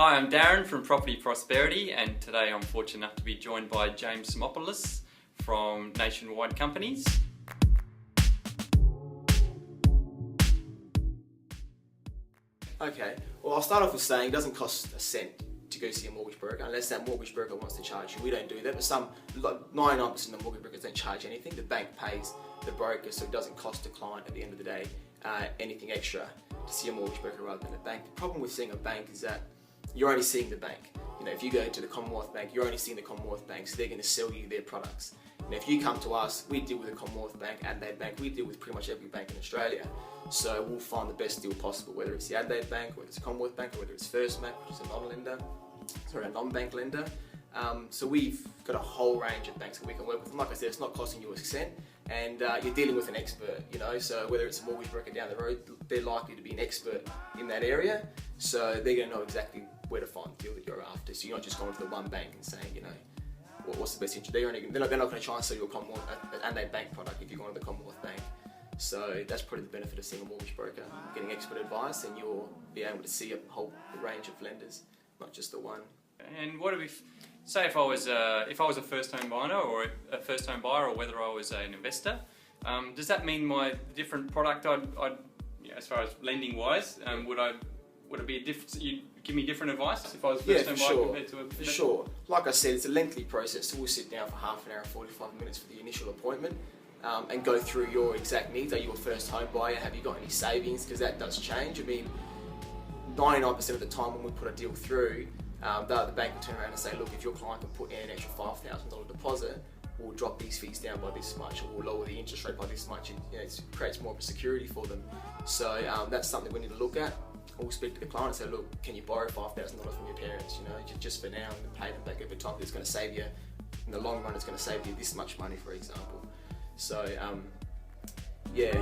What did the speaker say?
Hi, I'm Darren from Property Prosperity, and today I'm fortunate enough to be joined by James Tsimopoulos from Nationwide Companies. Okay, well I'll start off with saying it doesn't cost a cent to go see a mortgage broker unless that mortgage broker wants to charge you. We don't do that, but some, like 99% of mortgage brokers don't charge anything. The bank pays the broker, so it doesn't cost the client at the end of the day anything extra to see a mortgage broker rather than a bank. The problem with seeing a bank is that you're only seeing the bank. You know, if you go to the Commonwealth Bank, you're only seeing the Commonwealth Bank, so they're going to sell you their products. And if you come to us, we deal with the Commonwealth Bank, Adelaide Bank, we deal with pretty much every bank in Australia. So we'll find the best deal possible, whether it's the Adelaide Bank, whether it's the Commonwealth Bank, or whether it's First Bank, which is a non-bank lender. So we've got a whole range of banks that we can work with. And like I said, it's not costing you a cent, and you're dealing with an expert, you know, so whether it's a mortgage broker down the road, they're likely to be an expert in that area, so they're going to know exactly where to find the deal that you're after. So you're not just going to the one bank and saying, you know, what's the best interest? They're not going to try and sell you an Adelaide Bank product if you're going to the Commonwealth Bank. So that's probably the benefit of seeing a mortgage broker, getting expert advice, and you'll be able to see a whole range of lenders, not just the one. And what if, say, if I was a first-home buyer or or whether I was an investor, does that mean my different product as far as lending wise, would it be a different? You give me different advice if I was first-home buyer compared to a investor? For sure. Like I said, it's a lengthy process, so we'll sit down for half an hour, 45 minutes for the initial appointment. And go through your exact needs. Are you a first home buyer? Have you got any savings? Because that does change. I mean, 99% of the time when we put a deal through, the bank will turn around and say, look, if your client can put in an extra $5,000 deposit, we'll drop these fees down by this much, or we'll lower the interest rate by this much. And, you know, it creates more of a security for them. So that's something we need to look at. We'll speak to the client and say, look, can you borrow $5,000 from your parents? You know, just for now, and pay them back over time. It's going to save you, in the long run, it's going to save you this much money, for example. So, yeah.